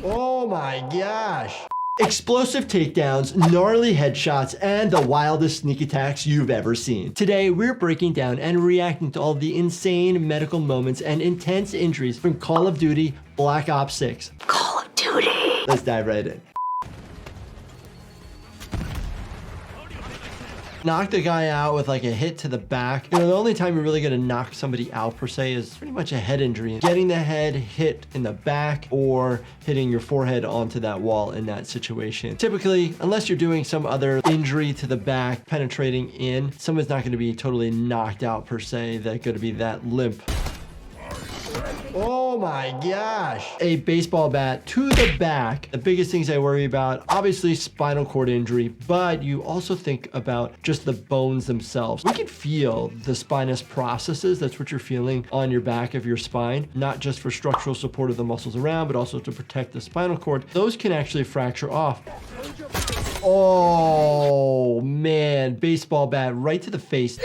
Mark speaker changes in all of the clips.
Speaker 1: Oh my gosh. Explosive takedowns, gnarly headshots, and the wildest sneak attacks you've ever seen. Today, we're breaking down and reacting to all the insane medical moments and intense injuries from Call of Duty Black Ops 6.
Speaker 2: Call of Duty.
Speaker 1: Let's dive right in. Knock the guy out with like a hit to the back. You know, the only time you're really gonna knock somebody out per se is pretty much a head injury. Getting the head hit in the back or hitting your forehead onto that wall in that situation. Typically, unless you're doing some other injury to the back, penetrating in, someone's not gonna be totally knocked out per se. They're gonna be that limp. Oh my gosh. A baseball bat to the back. The biggest things I worry about, obviously spinal cord injury, but you also think about just the bones themselves. We can feel the spinous processes. That's what you're feeling on your back of your spine, not just for structural support of the muscles around, but also to protect the spinal cord. Those can actually fracture off. Oh man, baseball bat right to the face.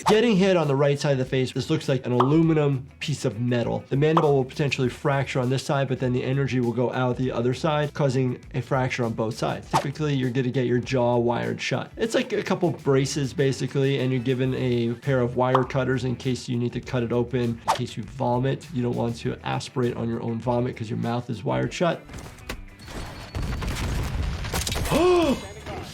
Speaker 1: Getting hit on the right side of the face, this looks like an aluminum piece of metal. The mandible will potentially fracture on this side, but then the energy will go out the other side, causing a fracture on both sides. Typically, you're gonna get your jaw wired shut. It's like a couple braces basically, and you're given a pair of wire cutters in case you need to cut it open, in case you vomit. You don't want to aspirate on your own vomit because your mouth is wired shut.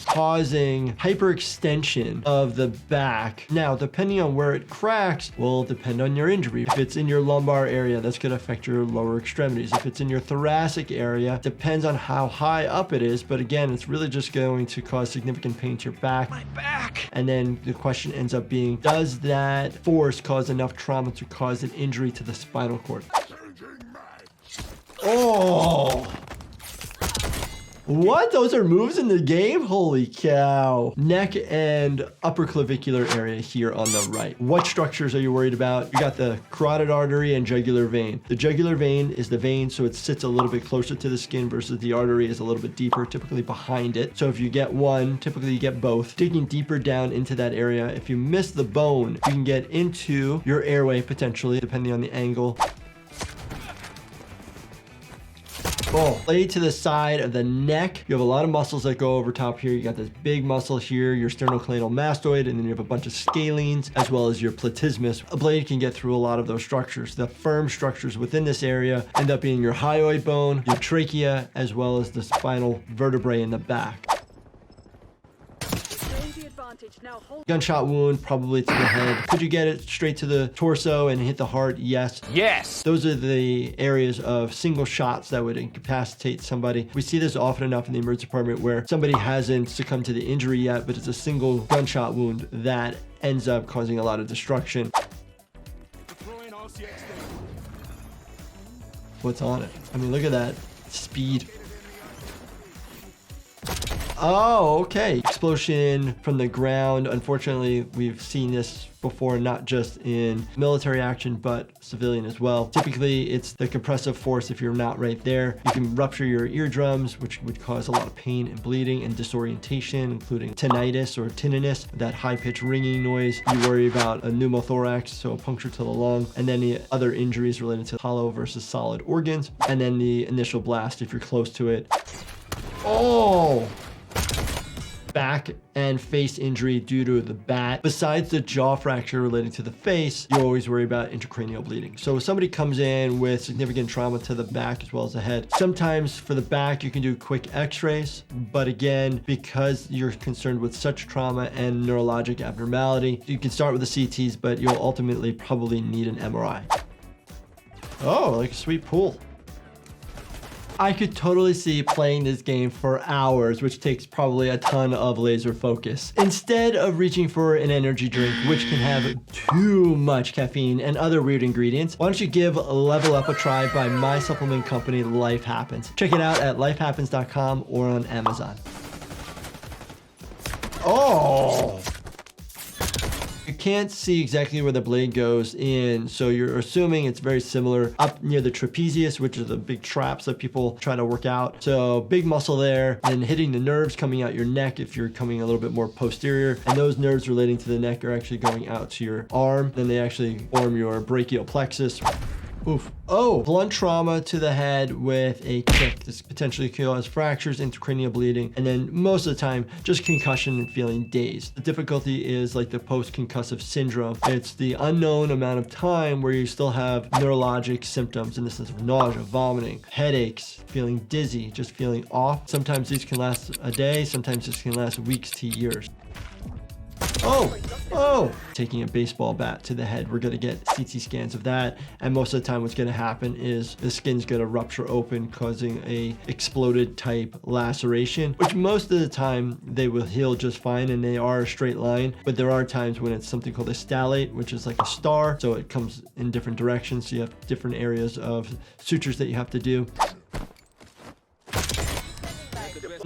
Speaker 1: Causing hyperextension of the back. Now, depending on where it cracks will depend on your injury. If it's in your lumbar area, that's going to affect your lower extremities. If it's in your thoracic area, depends on how high up it is. But again, it's really just going to cause significant pain to your back. My back! And then the question ends up being, does that force cause enough trauma to cause an injury to the spinal cord? Oh! What? Those are moves in the game? Holy cow. Neck and upper clavicular area here on the right. What structures are you worried about? You got the carotid artery and jugular vein. The jugular vein is the vein, so it sits a little bit closer to the skin versus the artery is a little bit deeper, typically behind it. So if you get one, typically you get both. Digging deeper down into that area, if you miss the bone, you can get into your airway potentially, depending on the angle. Oh, lay to the side of the neck. You have a lot of muscles that go over top here. You got this big muscle here, your sternocleidomastoid, and then you have a bunch of scalenes, as well as your platysmus. A blade can get through a lot of those structures. The firm structures within this area end up being your hyoid bone, your trachea, as well as the spinal vertebrae in the back. Gunshot wound, probably to the head. Could you get it straight to the torso and hit the heart? Yes. Yes. Those are the areas of single shots that would incapacitate somebody. We see this often enough in the emergency department where somebody hasn't succumbed to the injury yet, but it's a single gunshot wound that ends up causing a lot of destruction. What's on it? I mean, look at that speed. Oh, okay. Explosion from the ground. Unfortunately, we've seen this before, not just in military action, but civilian as well. Typically, it's the compressive force. If you're not right there, you can rupture your eardrums, which would cause a lot of pain and bleeding and disorientation, including tinnitus or tinnitus, that high-pitched ringing noise. You worry about a pneumothorax, so a puncture to the lung, and then the other injuries related to hollow versus solid organs, and then the initial blast if you're close to it. Oh! Back and face injury due to the bat. Besides the jaw fracture relating to the face, you always worry about intracranial bleeding. So if somebody comes in with significant trauma to the back as well as the head, sometimes for the back you can do quick x-rays, but again, because you're concerned with such trauma and neurologic abnormality, you can start with the CTs, but you'll ultimately probably need an MRI. Oh, like a sweet pool. I could totally see playing this game for hours, which takes probably a ton of laser focus. Instead of reaching for an energy drink, which can have too much caffeine and other weird ingredients, why don't you give Level Up a try by my supplement company, Life Happens. Check it out at lifehappens.com or on Amazon. Oh! You can't see exactly where the blade goes in, so you're assuming it's very similar up near the trapezius, which is the big traps that people try to work out. So big muscle there, and hitting the nerves coming out your neck if you're coming a little bit more posterior. And those nerves relating to the neck are actually going out to your arm. Then they actually form your brachial plexus. Oof. Oh, blunt trauma to the head with a kick. This potentially cause fractures, intracranial bleeding, and then most of the time, just concussion and feeling dazed. The difficulty is like the post-concussive syndrome. It's the unknown amount of time where you still have neurologic symptoms in the sense of nausea, vomiting, headaches, feeling dizzy, just feeling off. Sometimes these can last a day, sometimes this can last weeks to years. Oh, taking a baseball bat to the head. We're gonna get CT scans of that. And most of the time what's gonna happen is the skin's gonna rupture open, causing a exploded type laceration, which most of the time they will heal just fine and they are a straight line. But there are times when it's something called a stellate, which is like a star. So it comes in different directions. So you have different areas of sutures that you have to do.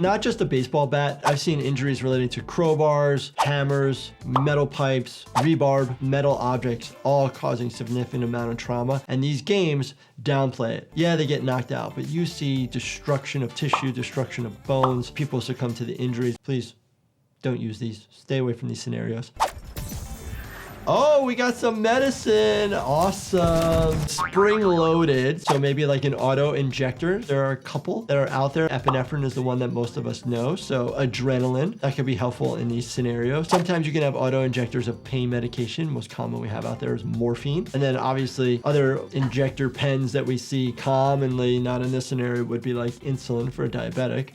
Speaker 1: Not just a baseball bat. I've seen injuries relating to crowbars, hammers, metal pipes, rebar, metal objects, all causing significant amount of trauma. And these games downplay it. Yeah, they get knocked out, but you see destruction of tissue, destruction of bones. People succumb to the injuries. Please don't use these. Stay away from these scenarios. Oh, we got some medicine. Awesome. Spring loaded. So maybe like an auto injector. There are a couple that are out there. Epinephrine is the one that most of us know. So adrenaline, that could be helpful in these scenarios. Sometimes you can have auto injectors of pain medication. Most common we have out there is morphine. And then obviously other injector pens that we see commonly, not in this scenario, would be like insulin for a diabetic.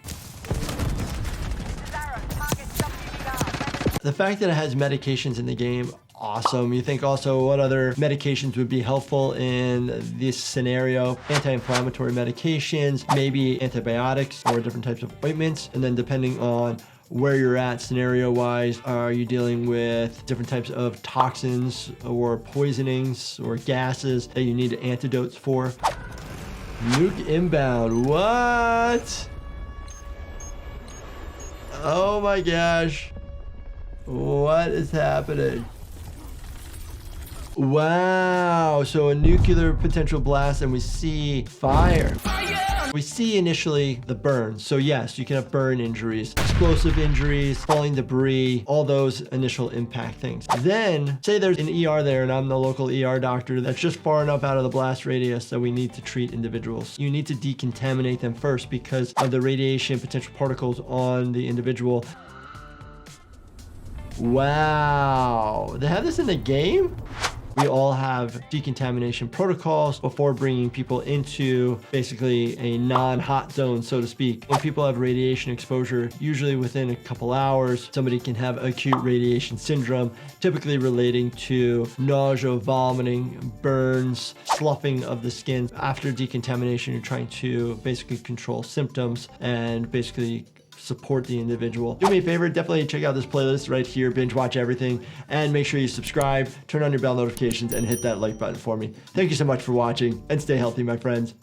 Speaker 1: The fact that it has medications in the game, awesome. You think also what other medications would be helpful in this scenario? Anti-inflammatory medications, maybe antibiotics or different types of ointments. And then depending on where you're at scenario wise, are you dealing with different types of toxins or poisonings or gases that you need antidotes for? Nuke inbound, what? Oh my gosh. What is happening? Wow, so a nuclear potential blast and we see fire. We see initially the burn. So yes, you can have burn injuries, explosive injuries, falling debris, all those initial impact things. Then say there's an ER there and I'm the local ER doctor that's just far enough out of the blast radius that we need to treat individuals. You need to decontaminate them first because of the radiation potential particles on the individual. Wow, they have this in the game? We all have decontamination protocols before bringing people into basically a non-hot zone, so to speak. When people have radiation exposure, usually within a couple hours, somebody can have acute radiation syndrome, typically relating to nausea, vomiting, burns, sloughing of the skin. After decontamination, you're trying to basically control symptoms and basically support the individual. Do me a favor, definitely check out this playlist right here, binge watch everything, and make sure you subscribe, turn on your bell notifications, and hit that like button for me. Thank you so much for watching, and stay healthy, my friends.